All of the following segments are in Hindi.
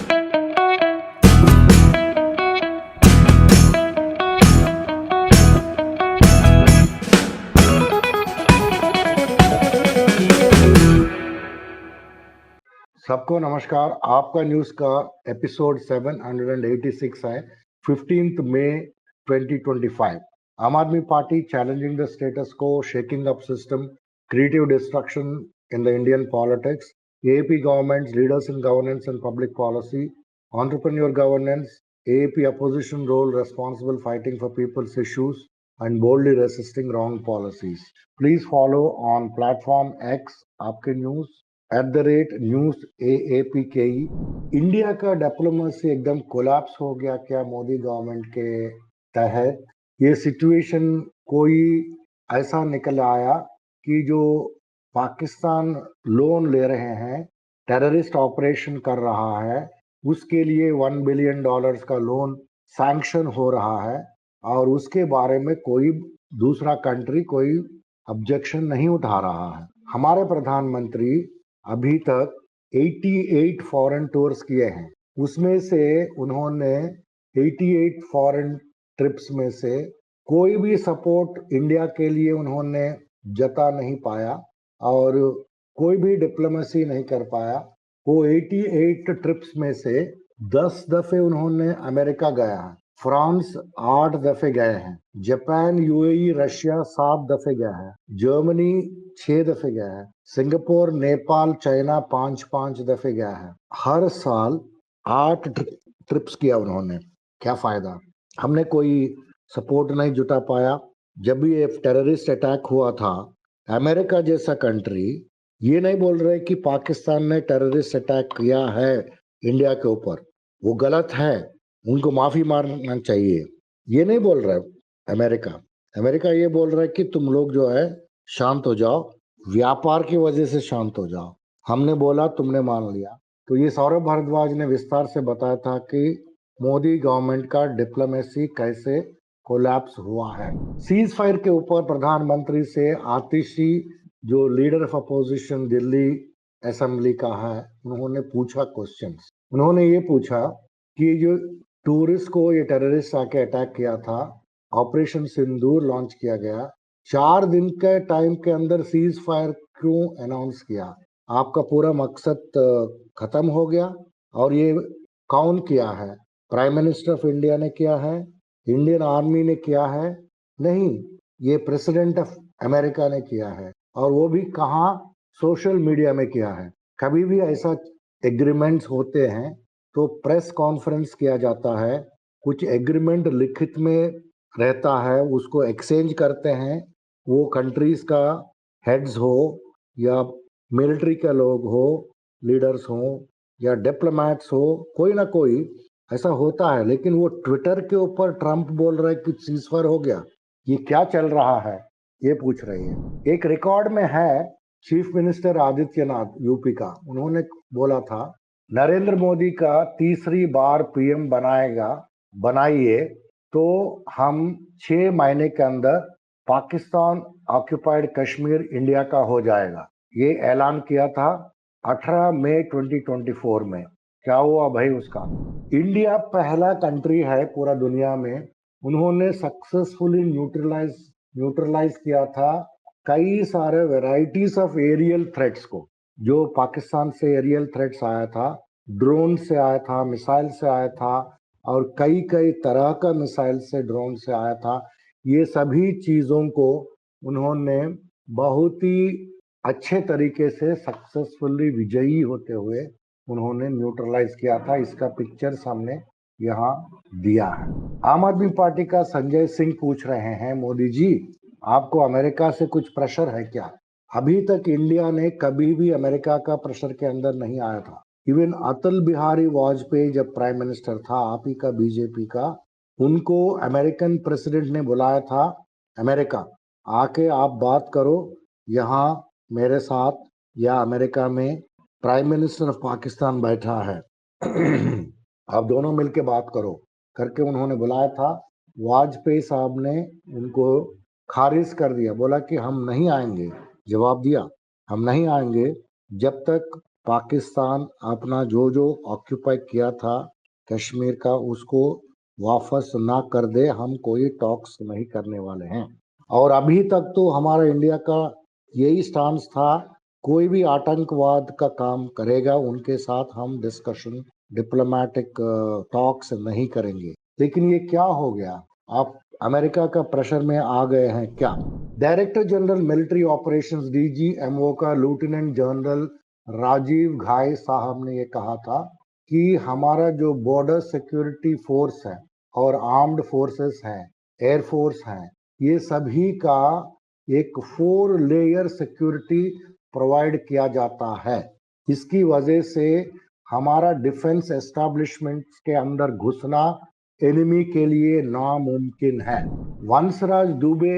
सबको नमस्कार। आपका न्यूज का एपिसोड 786 है 15 मई 2025। आम आदमी पार्टी चैलेंजिंग द स्टेटस को, shaking up system, creative destruction in the Indian politics, AAP government's leaders in governance and public policy, entrepreneur governance, AAP opposition role responsible fighting for people's issues and boldly resisting wrong policies. Please follow on platform X, आपके न्यूज @news AAPKE। इंडिया का डिप्लोमेसी एकदम कोलैप्स हो गया क्या मोदी गवर्नमेंट के तहत? ये सिचुएशन कोई ऐसा निकल आया कि जो पाकिस्तान लोन ले रहे हैं, टेररिस्ट ऑपरेशन कर रहा है, उसके लिए $1 बिलियन का लोन सैंक्शन हो रहा है और उसके बारे में कोई दूसरा कंट्री कोई ऑब्जेक्शन नहीं उठा रहा है। हमारे प्रधानमंत्री अभी तक 88 फॉरेन टूर्स किए हैं, उसमें से उन्होंने 88 फॉरेन ट्रिप्स में से कोई भी सपोर्ट इंडिया के लिए उन्होंने जता नहीं पाया और कोई भी डिप्लोमेसी नहीं कर पाया। वो 88 ट्रिप्स में से 10 दफे उन्होंने अमेरिका गया है, फ्रांस 8 दफे गए हैं, जापान, यूएई, रशिया 7 दफे गया है, जर्मनी 6 दफे गया है, सिंगापुर, नेपाल, चाइना 5-5 दफे गया है। हर साल 8 ट्रिप्स किया उन्होंने। क्या फायदा? हमने कोई सपोर्ट नहीं जुटा पाया। जब भी ये टेररिस्ट अटैक हुआ था, अमेरिका जैसा कंट्री ये नहीं बोल रहे कि पाकिस्तान ने टेररिस्ट अटैक किया है इंडिया के ऊपर, वो गलत है, उनको माफी मांगना चाहिए, ये नहीं बोल रहा है अमेरिका ये बोल रहा है कि तुम लोग जो है शांत हो जाओ, व्यापार की वजह से शांत हो जाओ। हमने बोला, तुमने मान लिया। तो ये सौरभ भारद्वाज ने विस्तार से बताया था कि मोदी गवर्नमेंट का डिप्लोमेसी कैसे कोलैप्स हुआ है। सीज फायर के ऊपर प्रधानमंत्री से आतिशी जो leader of opposition Delhi assembly का है, उन्होंने पूछा क्वेश्चंस। उन्होंने ये पूछा कि जो टूरिस्ट को ये टेररिस्ट आके अटैक किया था, ऑपरेशन सिंदूर लॉन्च किया गया, 4 दिन के टाइम के अंदर सीज फायर क्यों अनाउंस किया? आपका पूरा मकसद खत्म हो गया। और ये कौन किया है? प्राइम मिनिस्टर ऑफ इंडिया ने किया है? इंडियन आर्मी ने किया है? नहीं, ये प्रेसिडेंट ऑफ अमेरिका ने किया है। और वो भी कहाँ? सोशल मीडिया में किया है। कभी भी ऐसा एग्रीमेंट्स होते हैं तो प्रेस कॉन्फ्रेंस किया जाता है, कुछ एग्रीमेंट लिखित में रहता है, उसको एक्सचेंज करते हैं। वो कंट्रीज का हेड्स हो या मिलिट्री के लोग हो, लीडर्स हो या डिप्लोमेट्स हो, कोई ना कोई ऐसा होता है। लेकिन वो ट्विटर के ऊपर ट्रंप बोल रहा है कि सीजफायर हो गया, ये क्या चल रहा है? ये पूछ रही है। एक रिकॉर्ड में है, चीफ मिनिस्टर आदित्यनाथ यूपी का, उन्होंने बोला था नरेंद्र मोदी का तीसरी बार पीएम बनाइए तो हम 6 महीने के अंदर पाकिस्तान ऑक्युपाइड कश्मीर इंडिया का हो जाएगा। ये ऐलान किया था 18 मई 2024 में। क्या हुआ भाई उसका? इंडिया पहला कंट्री है पूरा दुनिया में, उन्होंने सक्सेसफुली न्यूट्रलाइज किया था कई सारे वेराइटीज ऑफ एरियल थ्रेट्स को। जो पाकिस्तान से एरियल थ्रेट्स आया था, ड्रोन से आया था, मिसाइल से आया था और कई कई तरह का मिसाइल से, ड्रोन से आया था। ये सभी चीजों को उन्होंने बहुत ही अच्छे तरीके से सक्सेसफुली विजयी होते हुए उन्होंने न्यूट्रलाइज किया था। इसका पिक्चर सामने यहाँ दिया है। आम आदमी पार्टी का संजय सिंह पूछ रहे हैं, मोदी जी आपको अमेरिका से कुछ प्रेशर है क्या? अभी तक इंडिया ने कभी भी अमेरिका का प्रेशर के अंदर नहीं आया था। इवन अटल बिहारी वाजपेयी जब प्राइम मिनिस्टर था, आप ही का, बीजेपी का, उनको अमेरिकन प्रेसिडेंट ने बुलाया था अमेरिका, आके आप बात करो यहाँ मेरे साथ, या अमेरिका में प्राइम मिनिस्टर ऑफ पाकिस्तान बैठा है आप दोनों मिलके बात करो करके उन्होंने बुलाया था। वाजपेयी साहब ने उनको खारिज कर दिया, बोला कि हम नहीं आएंगे। जवाब दिया, हम नहीं आएंगे जब तक पाकिस्तान अपना जो जो ऑक्यूपाई किया था कश्मीर का उसको वापस ना कर दे, हम कोई टॉक्स नहीं करने वाले हैं। और अभी तक तो हमारा इंडिया का यही स्टांस था, कोई भी आतंकवाद का काम करेगा उनके साथ हम डिस्कशन डिप्लोमेटिक टॉक्स नहीं करेंगे। लेकिन ये क्या हो गया, आप अमेरिका का प्रेशर में आ गए हैं क्या? Director general military operations DGMO का लेफ्टिनेंट जनरल राजीव घाई साहब ने ये कहा था कि हमारा जो बॉर्डर सिक्योरिटी फोर्स है और आर्म्ड फोर्सेस हैं, एयरफोर्स हैं, ये सभी का एक 4 लेयर सिक्योरिटी प्रोवाइड किया जाता है। इसकी वजह से हमारा डिफेंस एस्टेब्लिशमेंट के अंदर घुसना एनिमी के लिए नामुमकिन है। वंशराज दुबे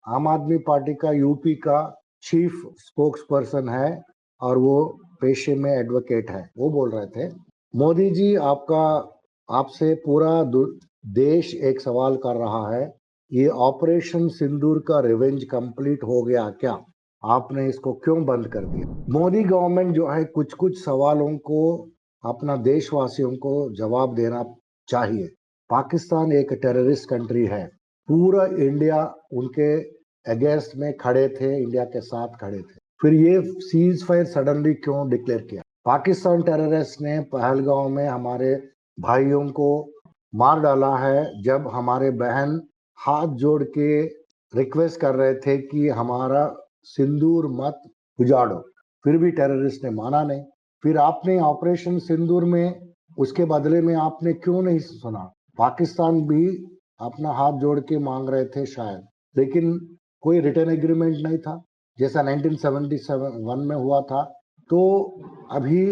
आम आदमी पार्टी का यूपी का चीफ स्पोक्स पर्सन है और वो पेशे में एडवोकेट है। वो बोल रहे थे, मोदी जी आपसे पूरा देश एक सवाल कर रहा है, ये ऑपरेशन सिंदूर का रिवेंज कंप्लीट हो गया क्या? आपने इसको क्यों बंद कर दिया? मोदी गवर्नमेंट जो है कुछ कुछ सवालों को अपना देशवासियों को जवाब देना चाहिए। पाकिस्तान एक टेररिस्ट कंट्री है, पूरा इंडिया उनके अगेंस्ट में खड़े थे, इंडिया के साथ खड़े थे। फिर ये सीज फायर सडनली क्यों डिक्लेयर किया? पाकिस्तान टेररिस्ट ने पहलगांव में हमारे भाइयों को मार डाला है, जब हमारे बहन हाथ जोड़ के रिक्वेस्ट कर रहे थे कि हमारा सिंदूर मत उजाड़ो, फिर भी टेररिस्ट ने माना नहीं। फिर आपने ऑपरेशन सिंदूर में उसके बदले में आपने क्यों नहीं सुना? पाकिस्तान भी अपना हाथ जोड़ के मांग रहे थे शायद, लेकिन कोई रिटर्न एग्रीमेंट नहीं था जैसा 1977 में हुआ था। तो अभी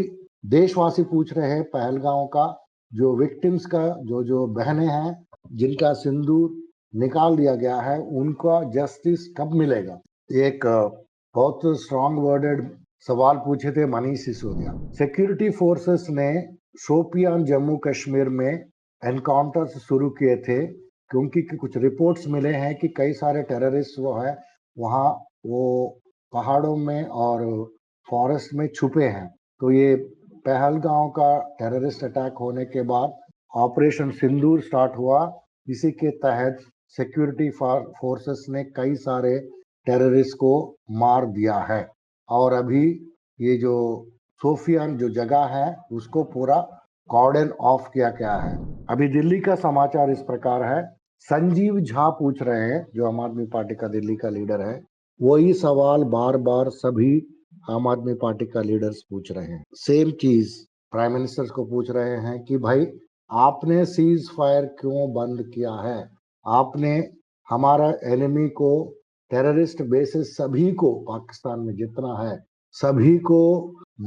देशवासी पूछ रहे हैं पहलगांव का जो विक्टिम्स का जो बहनें हैं जिनका सिंदूर निकाल दिया गया है, उनका जस्टिस कब मिलेगा? एक बहुत स्ट्रांग वर्डेड सवाल पूछे थे मनीष सिसोदिया। सिक्योरिटी फोर्सेस ने शोपियान जम्मू कश्मीर में एनकाउंटर्स शुरू किए थे क्योंकि कुछ रिपोर्ट्स मिले हैं कि कई सारे टेररिस्ट वो है वहाँ वो पहाड़ों में और फॉरेस्ट में छुपे हैं। तो ये पहलगांव का टेररिस्ट अटैक होने के बाद ऑपरेशन सिंदूर स्टार्ट हुआ। इसी के तहत सिक्योरिटी फोर्सेस ने कई सारे टेररिस्ट को मार दिया है और अभी ये जो सोफियान जो जगह है उसको पूरा कॉर्डन ऑफ किया गया है। अभी दिल्ली का समाचार इस प्रकार है, संजीव झा पूछ रहे हैं, जो आम आदमी पार्टी का दिल्ली का लीडर है, वही सवाल बार बार सभी आम आदमी पार्टी का लीडर्स पूछ रहे हैं। सेम चीज प्राइम मिनिस्टर को पूछ रहे हैं कि भाई आपने सीज फायर क्यों बंद किया है? आपने हमारा एनिमी को, टेररिस्ट बेसिस सभी को पाकिस्तान में जितना है सभी को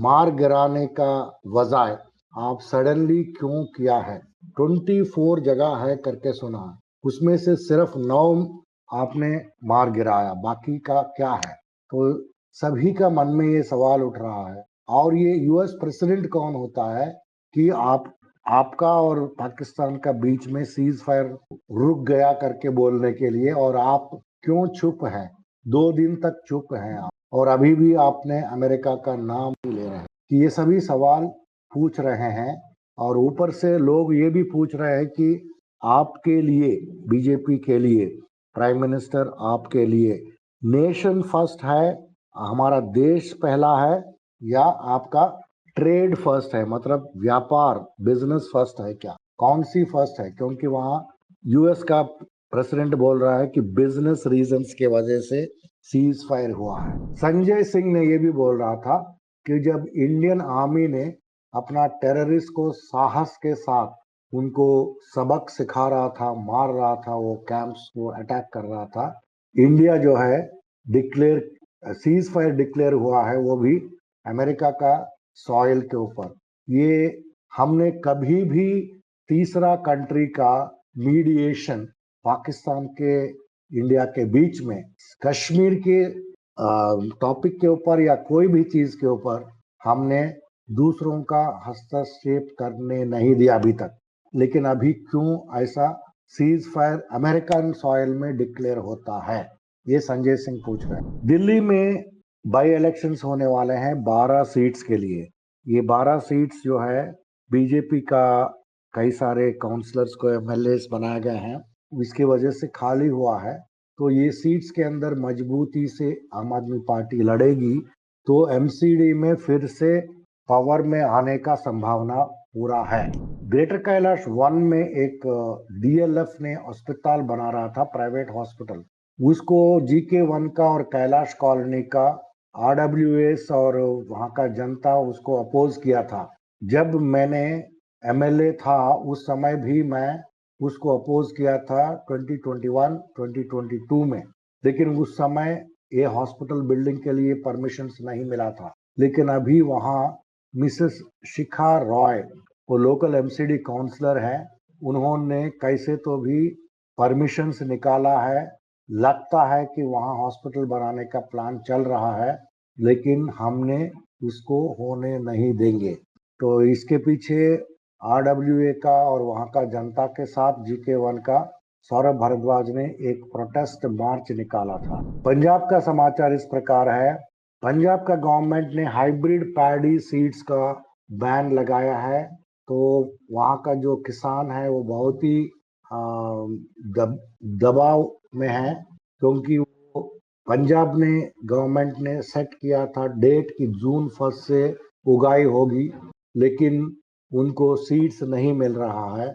मार गिराने का वजाय आप सडनली क्यों किया है? 24 जगह है करके सुना, उसमें से सिर्फ 9 आपने मार गिराया, बाकी का क्या है? तो सभी का मन में ये सवाल उठ रहा है। और ये यूएस प्रेसिडेंट कौन होता है कि आपका और पाकिस्तान का बीच में सीज फायर रुक गया करके बोलने के लिए, और आप क्यों चुप हैं? 2 दिन तक चुप हैं आप, और अभी भी आपने अमेरिका का नाम नहीं ले रहे हैं। कि ये सभी सवाल पूछ रहे हैं और ऊपर से लोग ये भी पूछ रहे हैं कि आपके लिए, बीजेपी के लिए, प्राइम मिनिस्टर आपके लिए नेशन फर्स्ट है, हमारा देश पहला है, या आपका ट्रेड फर्स्ट है, मतलब व्यापार बिजनेस फर्स्ट है? क्या कौन सी फर्स्ट है? क्योंकि वहां यूएस का प्रेसिडेंट बोल रहा है कि बिजनेस रीजंस के वजह से सीज फायर हुआ है। संजय सिंह ने यह भी बोल रहा था कि जब इंडियन आर्मी ने अपना टेररिस्ट को साहस के साथ उनको सबक सिखा रहा था, मार रहा था, वो कैंप्स को अटैक कर रहा था, इंडिया जो है डिक्लेयर सीज फायर डिक्लेयर हुआ है, वो भी अमेरिका का सॉइल के ऊपर। ये हमने कभी भी तीसरा कंट्री का मीडिएशन पाकिस्तान के इंडिया के बीच में कश्मीर के टॉपिक के ऊपर या कोई भी चीज के ऊपर हमने दूसरों का हस्तक्षेप करने नहीं दिया अभी तक। लेकिन अभी क्यों ऐसा सीज फायर अमेरिकन सॉइल में डिक्लेयर होता है? ये संजय सिंह पूछ रहे हैं। दिल्ली में बाई इलेक्शंस होने वाले हैं 12 सीट्स के लिए। ये 12 सीट्स जो है बीजेपी का कई सारे काउंसलर्स को एमएलएस बनाए गए हैं, इसकी वजह से खाली हुआ है। तो ये सीट्स के अंदर मजबूती से आम आदमी पार्टी लड़ेगी तो एमसीडी में फिर से पावर में आने का संभावना पूरा है। ग्रेटर कैलाश वन में एक डीएलएफ ने अस्पताल बना रहा था, प्राइवेट हॉस्पिटल, उसको जीके वन का और कैलाश कॉलोनी का आरडब्ल्यूएस और वहाँ का जनता उसको अपोज किया था। जब मैंने एमएलए था उस समय भी मैं उसको अपोज किया था 2021 2022 में, लेकिन उस समय ये हॉस्पिटल बिल्डिंग के लिए परमिशन नहीं मिला था। लेकिन अभी वहाँ मिसेस शिखा रॉय, वो लोकल एमसीडी काउंसलर है, उन्होंने कैसे तो भी परमिशंस निकाला है। लगता है कि वहाँ हॉस्पिटल बनाने का प्लान चल रहा है, लेकिन हमने उसको होने नहीं देंगे। तो इसके पीछे आरडब्ल्यूए का और वहाँ का जनता के साथ जीके वन का सौरभ भारद्वाज ने एक प्रोटेस्ट मार्च निकाला था। पंजाब का समाचार इस प्रकार है। पंजाब का गवर्नमेंट ने हाइब्रिड पैडी सीड्स का बैन लगाया है। तो वहाँ का जो किसान है वो बहुत ही दबाव में है, क्योंकि वो पंजाब ने गवर्नमेंट ने सेट किया था डेट कि जून 1 से उगाई होगी, लेकिन उनको सीड्स नहीं मिल रहा है।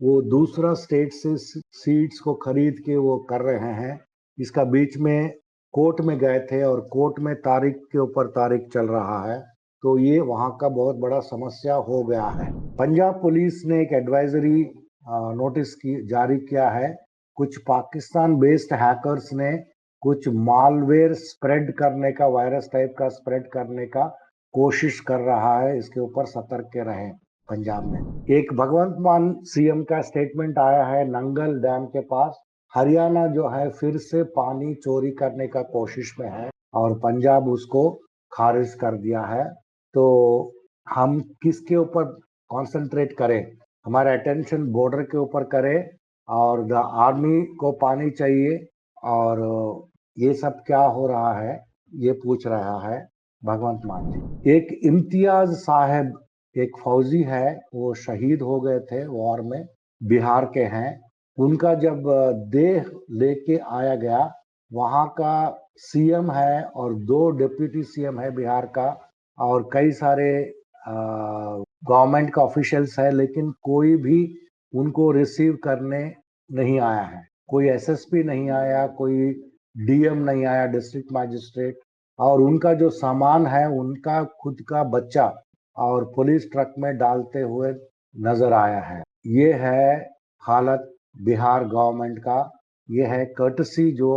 वो दूसरा स्टेट से सीड्स को खरीद के वो कर रहे हैं। इसका बीच में कोर्ट में गए थे और कोर्ट में तारीख के ऊपर तारीख चल रहा है, तो ये वहाँ का बहुत बड़ा समस्या हो गया है। पंजाब पुलिस ने एक एडवाइजरी नोटिस जारी किया है। कुछ पाकिस्तान बेस्ड हैकर्स ने कुछ मालवेयर स्प्रेड करने का, वायरस टाइप का स्प्रेड करने का कोशिश कर रहा है, इसके ऊपर सतर्क के रहें। पंजाब में एक भगवंत मान सीएम का स्टेटमेंट आया है नंगल डैम के पास। हरियाणा जो है फिर से पानी चोरी करने का कोशिश में है और पंजाब उसको खारिज कर दिया है। तो हम किसके ऊपर कंसंट्रेट करें? हमारा अटेंशन बॉर्डर के ऊपर करें और द आर्मी को पानी चाहिए, और ये सब क्या हो रहा है ये पूछ रहा है भगवंत मान जी। एक इम्तियाज साहब, एक फौजी है, वो शहीद हो गए थे वॉर में, बिहार के हैं। उनका जब देह लेके आया गया, वहाँ का सीएम है और 2 डिप्टी सीएम है बिहार का और कई सारे गवर्नमेंट का ऑफिशियल्स है, लेकिन कोई भी उनको रिसीव करने नहीं आया है। कोई एसएसपी नहीं आया, कोई डीएम नहीं आया, डिस्ट्रिक्ट मजिस्ट्रेट, और उनका जो सामान है उनका खुद का बच्चा और पुलिस ट्रक में डालते हुए नजर आया है। ये है हालत बिहार गवर्नमेंट का, ये है कर्टसी जो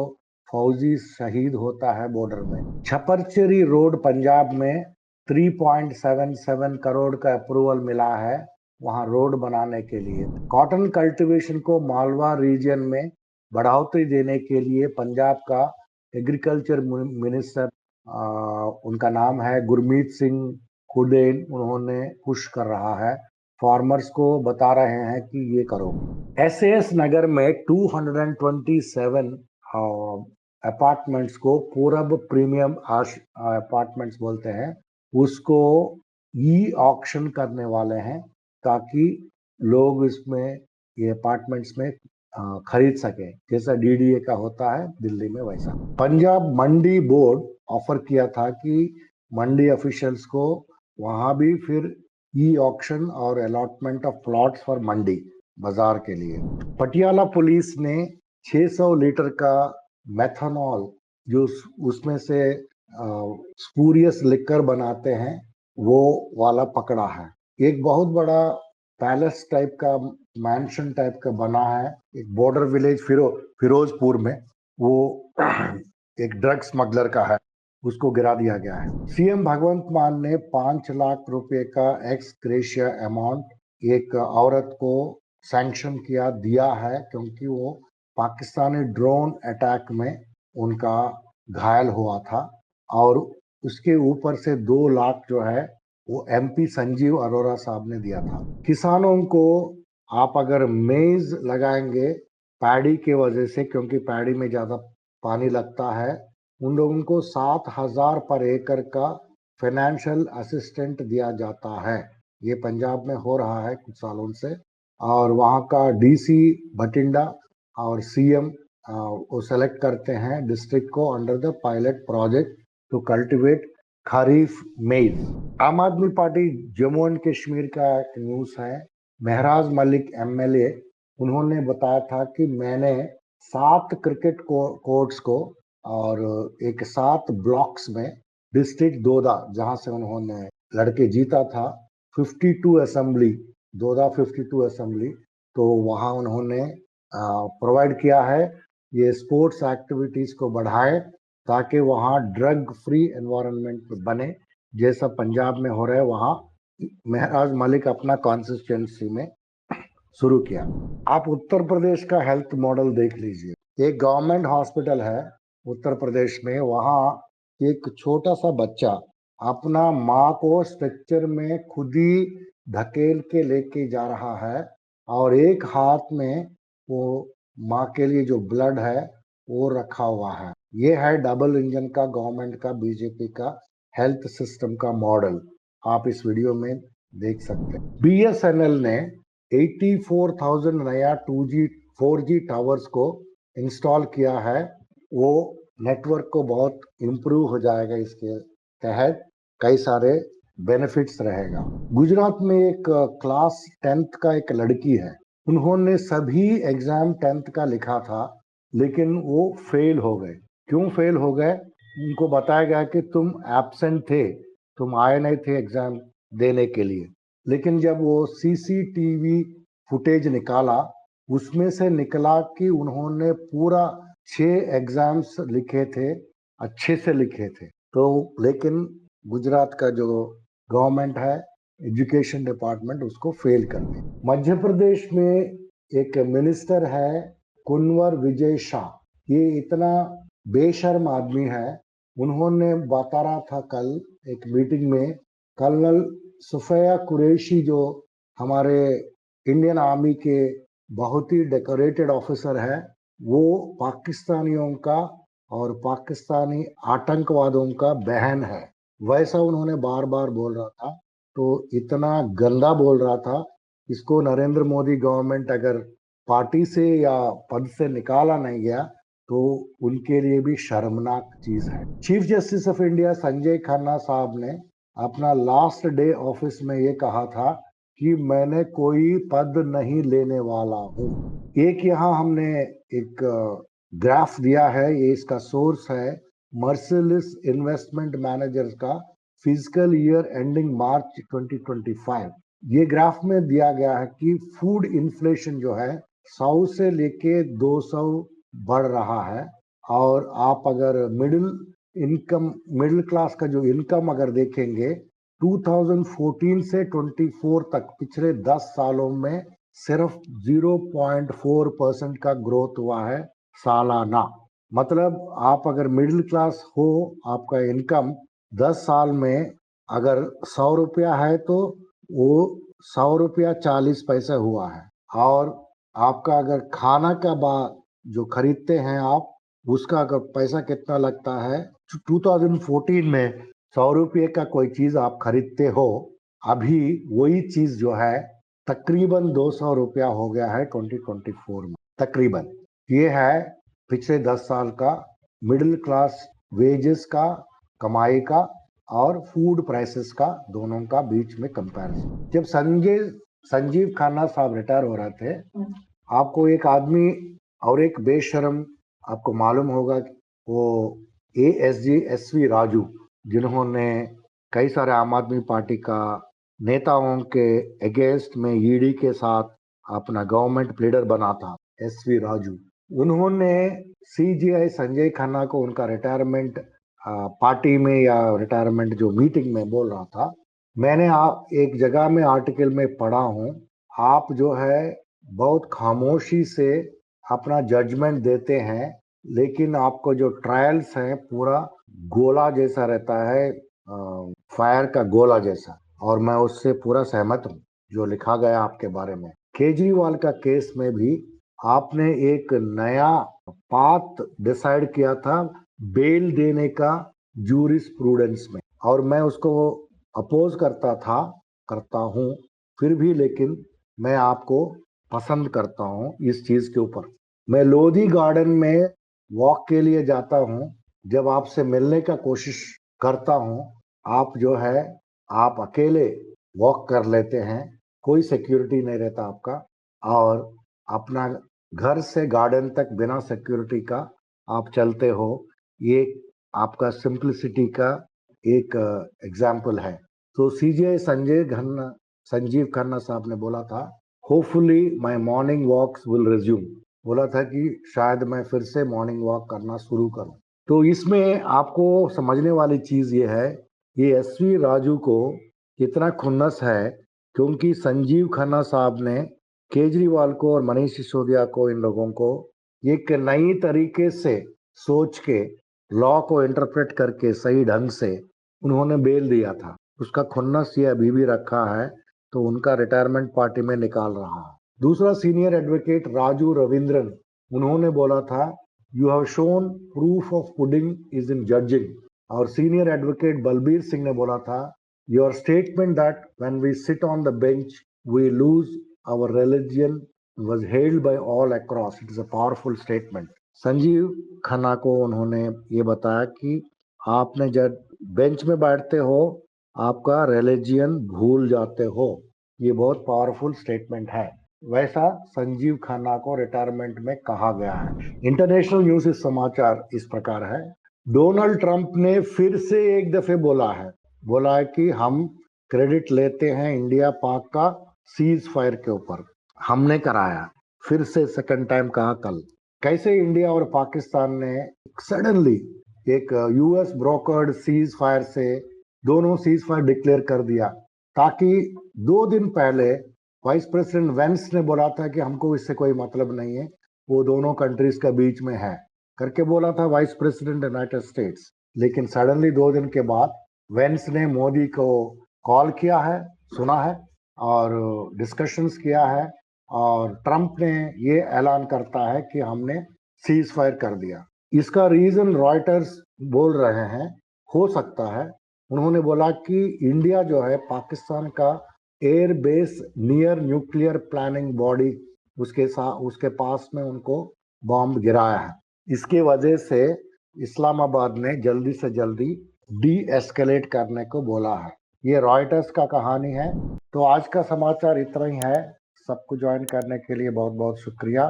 फौजी शहीद होता है बॉर्डर में। छपरचेरी रोड पंजाब में 3.77 करोड़ का अप्रूवल मिला है वहां रोड बनाने के लिए। कॉटन कल्टीवेशन को मालवा रीजन में बढ़ोतरी देने के लिए पंजाब का एग्रीकल्चर मिनिस्टर, उनका नाम है गुरमीत सिंह खुडेन, उन्होंने पुश कर रहा है, फार्मर्स को बता रहे हैं कि ये करो। एसएएस नगर में 227 अपार्टमेंट्स को पूरब प्रीमियम अपार्टमेंट्स बोलते हैं, उसको ई ऑक्शन करने वाले हैं ताकि लोग इसमें ये अपार्टमेंट्स में खरीद सके, जैसा डीडीए का होता है दिल्ली में वैसा। पंजाब मंडी बोर्ड ऑफर किया था कि मंडी ऑफिशियल्स को वहां भी फिर ई ऑक्शन और अलॉटमेंट ऑफ प्लॉट्स फॉर मंडी बाजार के लिए। पटियाला पुलिस ने 600 लीटर का मेथनॉल, जो उसमें से स्पूरियस लिकर बनाते हैं, वो वाला पकड़ा है। एक बहुत बड़ा पैलेस टाइप का, मैंशन टाइप का बना है एक बॉर्डर विलेज फिरोजपुर में, वो एक ड्रग स्मगलर का है, उसको गिरा दिया गया है। सीएम भगवंत मान ने 5 लाख रुपए का एक्स ग्रेशिया अमाउंट एक औरत को सैंक्शन दिया है, क्योंकि वो पाकिस्तानी ड्रोन अटैक में उनका घायल हुआ था, और उसके ऊपर से 2 लाख जो है वो एमपी संजीव अरोरा साहब ने दिया था। किसानों को आप अगर मेज लगाएंगे पैडी की वजह से, क्योंकि पैडी में ज्यादा पानी लगता है, उन लोगों को 7,000 पर एकड़ का फाइनेंशियल असिस्टेंट दिया जाता है। ये पंजाब में हो रहा है कुछ सालों से, और वहाँ का डीसी बठिंडा और सीएम वो सेलेक्ट करते हैं डिस्ट्रिक्ट को under the pilot project to cultivate kharif maize. आम आदमी पार्टी जम्मू एंड कश्मीर का एक न्यूज है। महराज मलिक एमएलए, उन्होंने बताया था कि मैंने 7 क्रिकेट कोर्ट्स को और एक 7 ब्लॉक्स में डिस्ट्रिक्ट दोदा, जहां से उन्होंने लड़के जीता था, 52 असेंबली, दोदा 52 असेंबली, तो वहां उन्होंने प्रोवाइड किया है। ये स्पोर्ट्स एक्टिविटीज को बढ़ाए ताकि वहाँ ड्रग फ्री एनवायरनमेंट बने, जैसा पंजाब में हो रहा है। वहाँ महराज मलिक अपना कॉन्स्टिट्यूंसी में शुरू किया। आप उत्तर प्रदेश का हेल्थ मॉडल देख लीजिए। एक गवर्नमेंट हॉस्पिटल है उत्तर प्रदेश में, वहाँ एक छोटा सा बच्चा अपना माँ को स्ट्रक्चर में खुद ही धकेल के लेके जा रहा है, और एक हाथ में वो माँ के लिए जो ब्लड है वो रखा हुआ है। ये है डबल इंजन का गवर्नमेंट का, बीजेपी का हेल्थ सिस्टम का मॉडल। आप इस वीडियो में देख सकते हैं। बीएसएनएल ने 84,000 नया 2G 4G टावर्स को इंस्टॉल किया है। वो नेटवर्क को बहुत इम्प्रूव हो जाएगा, इसके तहत कई सारे बेनिफिट्स रहेगा। गुजरात में एक क्लास 10th का एक लड़की है, उन्होंने सभी एग्जाम 10th का लिखा था, लेकिन वो फेल हो गए। क्यों फेल हो गए? उनको बताया गया कि तुम एब्सेंट थे, तुम आए नहीं थे एग्जाम देने के लिए। लेकिन जब वो सीसीटीवी फुटेज निकाला, उसमें से निकला कि उन्होंने पूरा 6 एग्जाम्स लिखे थे, अच्छे से लिखे थे। तो लेकिन गुजरात का जो गवर्नमेंट है, एजुकेशन डिपार्टमेंट, उसको फेल कर दिया। मध्य प्रदेश में एक मिनिस्टर है कुंवर विजय शाह। ये इतना बेशर्म आदमी है। उन्होंने बता रहा था कल एक मीटिंग में, कर्नल सुफैया कुरैशी जो हमारे इंडियन आर्मी के बहुत ही डेकोरेटेड ऑफिसर है, वो पाकिस्तानियों का और पाकिस्तानी आतंकवादियों का बहन है, वैसा उन्होंने बार बार बोल रहा था। तो इतना गंदा बोल रहा था, इसको नरेंद्र मोदी गवर्नमेंट अगर पार्टी से या पद से निकाला नहीं गया तो उनके लिए भी शर्मनाक चीज है। Chief justice of India Sanjay Khanna साहब ने अपना लास्ट डे ऑफिस में ये कहा था कि मैंने कोई पद नहीं लेने वाला हूँ। एक यहाँ हमने एक ग्राफ दिया है, ये इसका सोर्स है मर्सिलिस इन्वेस्टमेंट मैनेजर्स का फिजिकल ईयर एंडिंग मार्च 2025। ये ग्राफ में दिया गया है कि फूड इन्फ्लेशन जो है 100 से लेके 200 बढ़ रहा है, और आप अगर मिडिल क्लास का जो इनकम अगर देखेंगे 2014 से 24 तक पिछले 10 सालों में सिर्फ 0.4% का ग्रोथ हुआ है सालाना। मतलब आप अगर मिडिल क्लास हो, आपका इनकम 10 साल में अगर 100 रुपया है तो वो 100 रुपया 40 पैसे हुआ है। और आपका अगर खाना का जो खरीदते हैं आप, उसका अगर पैसा कितना लगता है, 2014 में 100 रुपये का कोई चीज आप खरीदते हो, अभी वही चीज जो है तकरीबन 200 रुपया हो गया है 2024 में तकरीबन। ये है पिछले 10 साल का मिडिल क्लास वेजेस का, कमाई का, और फूड प्राइसेस का, दोनों का बीच में कंपैरिजन। जब संजीव खन्ना साहब रिटायर हो रहे थे, आपको एक आदमी और एक बेशरम आपको मालूम होगा, वो ASG SV राजू, जिन्होंने कई सारे आम आदमी पार्टी का नेताओं के अगेंस्ट में ईडी के साथ अपना गवर्नमेंट प्लीडर बना था, SV राजू, उन्होंने CGI संजय खन्ना को उनका रिटायरमेंट पार्टी में या रिटायरमेंट जो मीटिंग में बोल रहा था, मैंने एक जगह में आर्टिकल में पढ़ा हूँ, आप जो है बहुत खामोशी से अपना जजमेंट देते हैं, लेकिन आपको जो ट्रायल्स हैं पूरा गोला जैसा रहता है, फायर का गोला जैसा। और मैं उससे पूरा सहमत हूँ जो लिखा गया आपके बारे में। केजरीवाल का केस में भी आपने एक नया पाथ डिसाइड किया था बेल देने का जूरिस्प्रूडेंस में। और मैं उसको अपोज करता हूँ, फिर भी लेकिन मैं आपको पसंद करता हूँ इस चीज के ऊपर। मैं लोधी गार्डन में वॉक के लिए जाता हूँ, जब आपसे मिलने का कोशिश करता हूँ, आप जो है आप अकेले वॉक कर लेते हैं, कोई सिक्योरिटी नहीं रहता आपका, और अपना घर से गार्डन तक बिना सिक्योरिटी का आप चलते हो। ये आपका सिंप्लिसिटी का एक एग्जाम्पल है। तो सीजीआई संजीव खन्ना साहब ने बोला था, hopefully my morning walks will resume. बोला था कि शायद मैं फिर से मॉर्निंग वॉक करना शुरू करूं। तो इसमें आपको समझने वाली चीज ये है, ये एसवी राजू को कितना खुन्नस है, क्योंकि संजीव खन्ना साहब ने केजरीवाल को और मनीष सिसोदिया को, इन लोगों को एक नई तरीके से सोच के, लॉ को इंटरप्रेट करके सही ढंग से उन्होंने बेल दिया था। उसका खुन्नस ये अभी भी रखा है, तो उनका रिटायरमेंट पार्टी में निकाल रहा है। दूसरा सीनियर एडवोकेट राजू रविंद्रन, उन्होंने बोला था, you have shown proof of pudding is in judging. और सीनियर एडवोकेट बलबीर सिंह ने बोला था, your statement that when we sit on the bench we lose our religion was hailed by all across. It is a powerful statement. Sanjeev Khanna को उन्होंने ये बताया कि आपने जब बेंच में बैठते हो, आपका रिलीजियन भूल जाते हो। ये बहुत पावरफुल स्टेटमेंट है। वैसा संजीव खन्ना को रिटायरमेंट में कहा गया है। इंटरनेशनल न्यूज इस समाचार इस प्रकार है, डोनाल्ड ट्रंप ने फिर से एक दफे बोला है कि हम क्रेडिट लेते हैं इंडिया पाक का सीज फायर के ऊपर, हमने कराया। फिर से सेकंड टाइम कहा कल। कैसे इंडिया और पाकिस्तान ने सडनली एक यूएस ब्रोकर्ड सीज फायर से दोनों सीज फायर डिक्लेयर कर दिया, ताकि 2 दिन पहले वाइस प्रेसिडेंट वेंस ने बोला था कि हमको इससे कोई मतलब नहीं है, वो दोनों कंट्रीज का बीच में है करके बोला था वाइस प्रेसिडेंट यूनाइटेड स्टेट्स। लेकिन सडनली 2 दिन के बाद वेंस ने मोदी को कॉल किया है, सुना है और डिस्कशंस किया है, और ट्रंप ने ये ऐलान करता है कि हमने सीज फायर कर दिया। इसका रीजन रॉयटर्स बोल रहे हैं, हो सकता है उन्होंने बोला कि इंडिया जो है पाकिस्तान का air base near nuclear planning body, उसके पास में उनको बॉम्ब गिराया है। इसके वजह से इस्लामाबाद ने जल्दी से जल्दी डी एस्केलेट करने को बोला है। ये रॉयटर्स का कहानी है। तो आज का समाचार इतना ही है। सबको ज्वाइन करने के लिए बहुत बहुत शुक्रिया।